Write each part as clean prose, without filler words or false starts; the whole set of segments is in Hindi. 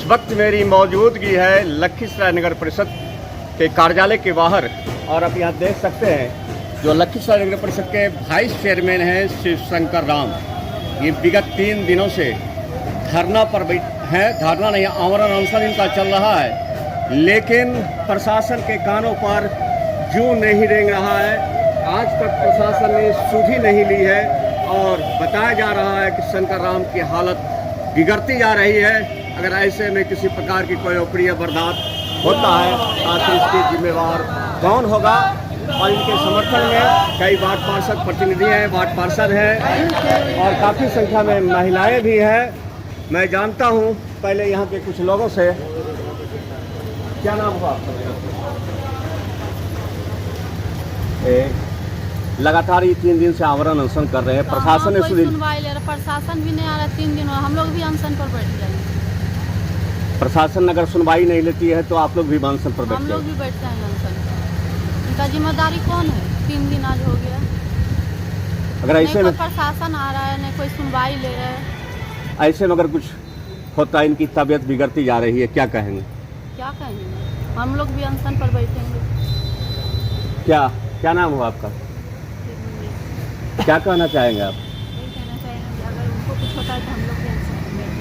वक्त मेरी मौजूदगी है लखीसराय नगर परिषद के कार्यालय के बाहर और आप यहाँ देख सकते हैं जो लखीसराय नगर परिषद के वाइस चेयरमैन हैं शिव शंकर राम, ये विगत 3 दिनों से धरना पर हैं। धरना नहीं, आमरण अनशन इनका चल रहा है, लेकिन प्रशासन के कानों पर जूं नहीं रेंग रहा है। आज तक प्रशासन ने सुधि नहीं ली है और बताया जा रहा है कि शंकर राम की हालत बिगड़ती जा रही है। अगर ऐसे में किसी प्रकार की कोई अप्रिय बर्दाश्त होता है आखिर इसके जिम्मेवार कौन होगा। और इनके समर्थन में कई वार्ड पार्षद प्रतिनिधि हैं, वार्ड पार्षद हैं और काफ़ी संख्या में महिलाएं भी हैं। मैं जानता हूं पहले यहाँ के कुछ लोगों से। क्या नाम हुआ आपका? लगातार ये 3 दिन से आमरण अनशन कर रहे हैं। प्रशासन ने सुनवाई ले रहा, प्रशासन भी नहीं आ रहा। 3 दिन हम लोग भी अनशन पर बैठ जाएंगे। प्रशासन अगर सुनवाई नहीं लेती है तो आप लोग भी अनशन पर बैठ हम लोग भी बैठ जाएंगे अनशन पर। इनका जिम्मेदारी कौन है? 3 दिन आज हो गया। अगर ऐसे में प्रशासन आ रहा है, नहीं कोई सुनवाई ले रहा है। ऐसे में अगर कुछ होता है, इनकी तबीयत बिगड़ती जा रही है, क्या कहेंगे? क्या कहेंगे? हम लोग भी अनशन पर बैठेंगे। क्या नाम हुआ आपका? क्या कहना चाहेंगे आप? यही कहना चाहेंगे अगर उनको कुछ होता है तो हम लोग भी अनशन पर बैठ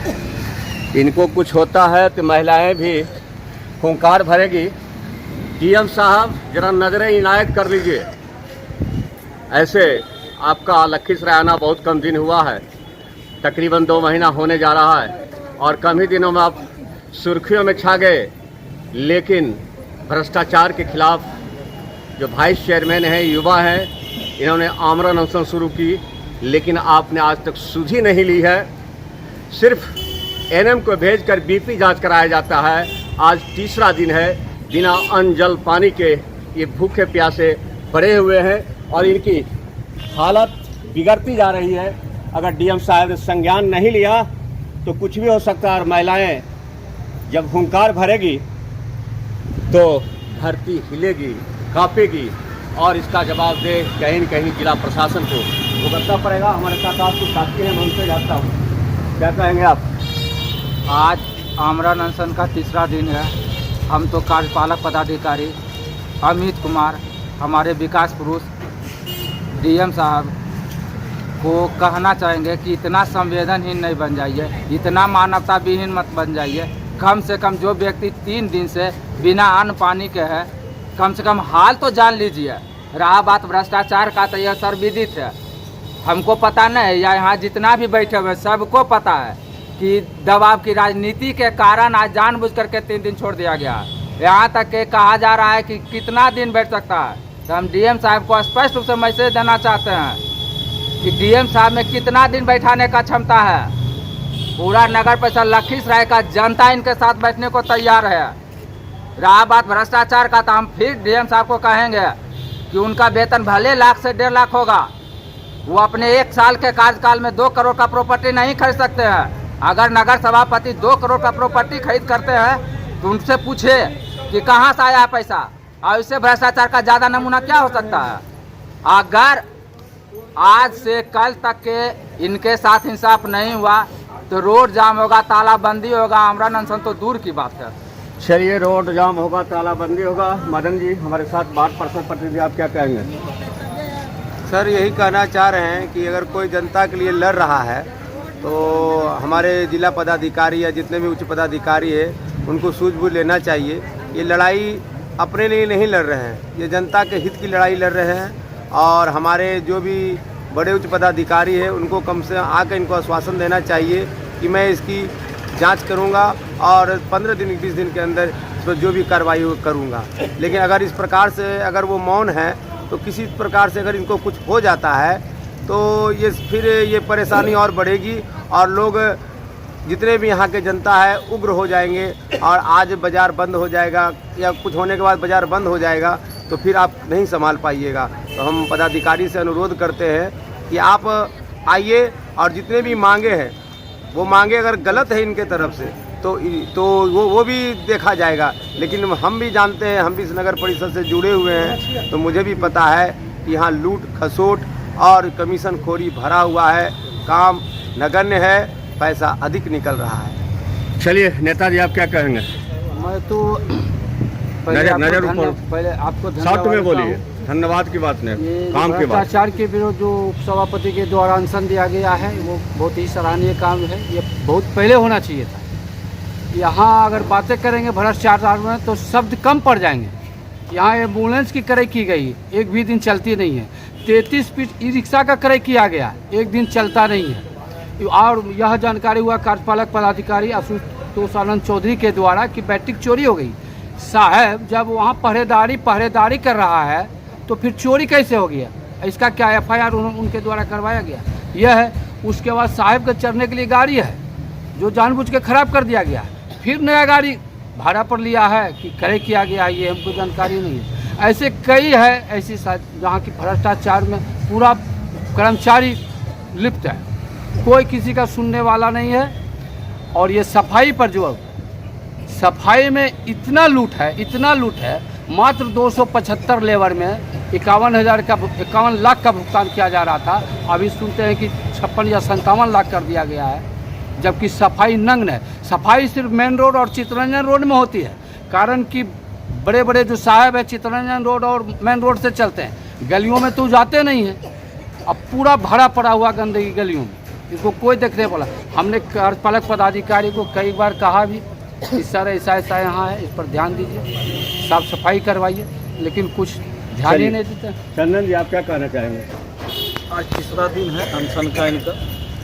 जाएंगे। इनको कुछ होता है तो महिलाएं भी हुंकार भरेगी। डीएम साहब जरा नजरें इनायत कर लीजिए। ऐसे आपका लखीसराय आना बहुत कम दिन हुआ है, तकरीबन 2 महीना होने जा रहा है और कम ही दिनों में आप सुर्खियों में छा गए। लेकिन भ्रष्टाचार के खिलाफ जो वाइस चेयरमैन हैं, युवा हैं, इन्होंने आमरण अनशन शुरू की, लेकिन आपने आज तक सुधि नहीं ली है। सिर्फ एनएम को भेजकर बीपी जांच कराया जाता है। आज तीसरा दिन है, बिना अन्न जल पानी के ये भूखे प्यासे पड़े हुए हैं और इनकी हालत बिगड़ती जा रही है। अगर डीएम साहब ने संज्ञान नहीं लिया तो कुछ भी हो सकता है। और महिलाएं जब हुंकार भरेगी तो धरती हिलेगी, कांपेगी और इसका जवाब दे कहीं न कहीं जिला प्रशासन को भुगतना पड़ेगा। हमारे साथ आपको साथी हैं, मैं उनसे जानता हूँ। क्या कहेंगे आप? आज आमरण अनशन का तीसरा दिन है। हम तो कार्यपालक पदाधिकारी अमित कुमार, हमारे विकास पुरुष डीएम साहब को कहना चाहेंगे कि इतना संवेदनहीन नहीं बन जाइए, इतना मानवता विहीन मत बन जाइए। कम से कम जो व्यक्ति 3 दिन से बिना अन्न पानी के है, कम से कम हाल तो जान लीजिए। रहा बात भ्रष्टाचार का तो यह सर्वविदित है, हमको पता नहीं है या यहाँ जितना भी बैठे हुए सबको पता है कि दबाव की राजनीति के कारण आज जानबूझ करके 3 दिन छोड़ दिया गया। यहाँ तक के कहा जा रहा है कि कितना दिन बैठ सकता है। तो हम डीएम साहब को स्पष्ट रूप से मैसेज देना चाहते हैं कि डीएम साहब में कितना दिन बैठाने का क्षमता है। पूरा नगर परिषद लखीसराय का जनता इनके साथ बैठने को तैयार है। रहा बात भ्रष्टाचार का तो हम फिर डीएम साहब को कहेंगे कि उनका वेतन भले लाख से 1.5 लाख होगा, वो अपने 1 साल के कार्यकाल में 2 करोड़ का प्रॉपर्टी नहीं खरीद सकते हैं। अगर नगर सभापति 2 करोड़ का प्रॉपर्टी खरीद करते हैं तो उनसे पूछे कि कहाँ से आया पैसा। और इससे भ्रष्टाचार का ज़्यादा नमूना क्या हो सकता है? अगर आज से कल तक के इनके साथ इंसाफ नहीं हुआ तो रोड जाम होगा, तालाबंदी होगा, आमरण अनशन तो दूर की बात है। चलिए, रोड जाम होगा, तालाबंदी होगा। मदन जी हमारे साथ वार्ड पार्षद प्रतिनिधि, आप क्या कहेंगे? सर यही कहना चाह रहे हैं कि अगर कोई जनता के लिए लड़ रहा है तो हमारे जिला पदाधिकारी या जितने भी उच्च पदाधिकारी है उनको सूझबूझ लेना चाहिए। ये लड़ाई अपने लिए नहीं लड़ रहे हैं, ये जनता के हित की लड़ाई लड़ रहे हैं। और हमारे जो भी बड़े उच्च पदाधिकारी है उनको कम से आकर इनको आश्वासन देना चाहिए कि मैं इसकी जांच करूंगा और 15 दिन 20 दिन के अंदर तो जो भी कार्रवाई करूंगा। लेकिन अगर इस प्रकार से अगर वो मौन है तो किसी प्रकार से अगर इनको कुछ हो जाता है तो ये फिर ये परेशानी और बढ़ेगी और लोग जितने भी यहाँ के जनता है उग्र हो जाएंगे और आज बाज़ार बंद हो जाएगा या कुछ होने के बाद बाज़ार बंद हो जाएगा तो फिर आप नहीं संभाल पाइएगा। तो हम पदाधिकारी से अनुरोध करते हैं कि आप आइए और जितने भी मांगे हैं वो मांगे अगर गलत है इनके तरफ से तो वो भी देखा जाएगा। लेकिन हम भी जानते हैं, हम भी इस नगर परिषद से जुड़े हुए हैं, तो मुझे भी पता है कि यहाँ लूट खसोट और कमीशन खोरी भरा हुआ है, काम नगण्य है। पैसा अधिक निकल रहा है। चलिए नेताजी, आप क्या कहेंगे? मैं तो नजर ऊपर, पहले आपको साथ में बोलिए। धन्यवाद की बात नहीं, काम की बात। भ्रष्टाचार के विरुद्ध जो सभापति के द्वारा अनशन दिया गया है वो बहुत ही सराहनीय काम है। ये बहुत पहले होना चाहिए था। यहाँ अगर बातें करेंगे भ्रष्टाचार में तो शब्द कम पड़ जाएंगे। यहाँ एम्बुलेंस की क्रय की गई, एक भी दिन चलती नहीं है। 33 फीट ई रिक्शा का क्रय किया गया, एक दिन चलता नहीं है। और यह जानकारी हुआ कार्यपालक पदाधिकारी आशुतोष आनंद चौधरी के द्वारा कि बैटरी चोरी हो गई। साहब जब वहाँ पहरेदारी कर रहा है तो फिर चोरी कैसे हो गया? इसका क्या FIR उनके द्वारा करवाया गया? यह है। उसके बाद साहब के चढ़ने के लिए गाड़ी है जो जानबूझ के खराब कर दिया गया, फिर नया गाड़ी भाड़ा पर लिया है कि क्रय किया गया है, ये हमको जानकारी नहीं है। ऐसे कई है ऐसी जहाँ की भ्रष्टाचार में पूरा कर्मचारी लिप्त है, कोई किसी का सुनने वाला नहीं है। और ये सफाई पर जो सफाई में इतना लूट है, मात्र 275 लेबर में 51 लाख का भुगतान किया जा रहा था। अभी सुनते हैं कि 56 या 57 लाख कर दिया गया है, जबकि सफाई नग्न है। सफाई सिर्फ मेन रोड और चित्तरंजन रोड में होती है, कारण कि बड़े बड़े जो साहब है चित्तरंजन रोड और मेन रोड से चलते हैं, गलियों में तो जाते नहीं हैं। अब पूरा भरा पड़ा हुआ गंदगी गलियों में, इसको कोई देखने वाला। हमने कार्यपालक पदाधिकारी को कई बार कहा भी कि सर ऐसा यहाँ है, इस पर ध्यान दीजिए, साफ सफाई करवाइए, लेकिन कुछ ध्यान ही नहीं देते। चंदन जी, आप क्या कहना चाहेंगे? आज तीसरा दिन है अनशन का इनका,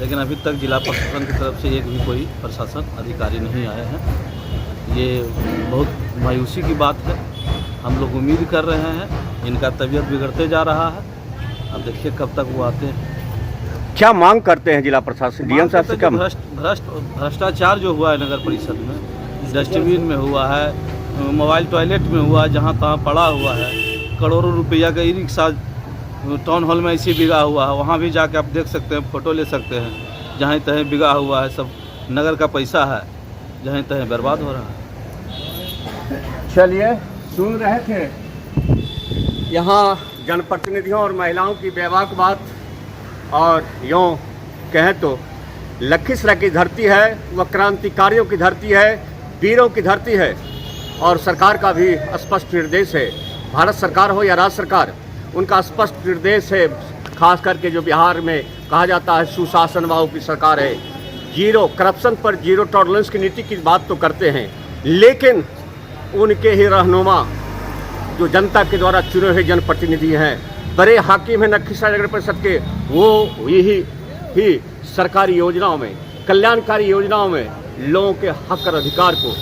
लेकिन अभी तक जिला प्रशासन की तरफ से एक भी कोई प्रशासन अधिकारी नहीं आए हैं। ये बहुत मायूसी की बात है। हम लोग उम्मीद कर रहे हैं, इनका तबीयत बिगड़ते जा रहा है। अब देखिए कब तक वो आते हैं। क्या मांग करते हैं जिला प्रशासन, डीएम साहब से? कम भ्रष्टाचार जो हुआ है नगर परिषद में, डस्टबिन में हुआ है, मोबाइल टॉयलेट में हुआ, जहाँ तहाँ पड़ा हुआ है, करोड़ों रुपया का ई रिक्शा टाउन हॉल में ऐसे बिगा हुआ है। वहाँ भी जाके आप देख सकते हैं, फ़ोटो ले सकते हैं। जहाँ तहीं बिगा हुआ है, सब नगर का पैसा है, जहाँ तहीं बर्बाद हो रहा है। चलिए, सुन रहे थे यहाँ जनप्रतिनिधियों और महिलाओं की बेबाक बात। और यूँ कहें तो लखीसराय की धरती है, वह क्रांतिकारियों की धरती है, वीरों की धरती है। और सरकार का भी स्पष्ट निर्देश है, भारत सरकार हो या राज्य सरकार, उनका स्पष्ट निर्देश है। खास करके जो बिहार में कहा जाता है सुशासन वाहू की सरकार है, जीरो करप्शन पर जीरो टॉलरेंस की नीति की बात तो करते हैं, लेकिन उनके ही रहनुमा जो जनता के द्वारा चुने हुए जनप्रतिनिधि हैं, बड़े हाकिम हैं लखीसराय नगर परिषद के, वो यही सरकारी योजनाओं में, कल्याणकारी योजनाओं में लोगों के हक और अधिकार को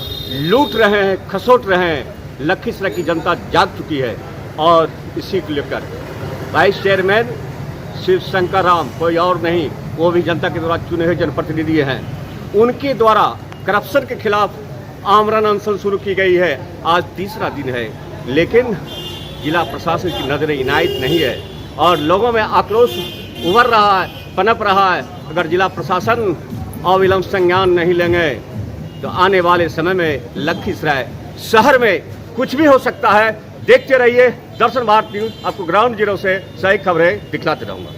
लूट रहे हैं, खसोट रहे हैं। लखीसराय की जनता जाग चुकी है और इसी को लेकर वाइस चेयरमैन शिव शंकर राम, कोई और नहीं, वो भी जनता के द्वारा चुने हुए जनप्रतिनिधि हैं, उनके द्वारा करप्शन के खिलाफ आमरण अनशन शुरू की गई है। आज तीसरा दिन है, लेकिन जिला प्रशासन की नजरें इनायत नहीं है और लोगों में आक्रोश उभर रहा है, पनप रहा है। अगर जिला प्रशासन अविलंब संज्ञान नहीं लेंगे तो आने वाले समय में लखीसराय शहर में कुछ भी हो सकता है। देखते रहिए दर्शन भारत न्यूज़, आपको ग्राउंड जीरो से सही खबरें दिखलाते रहूँगा।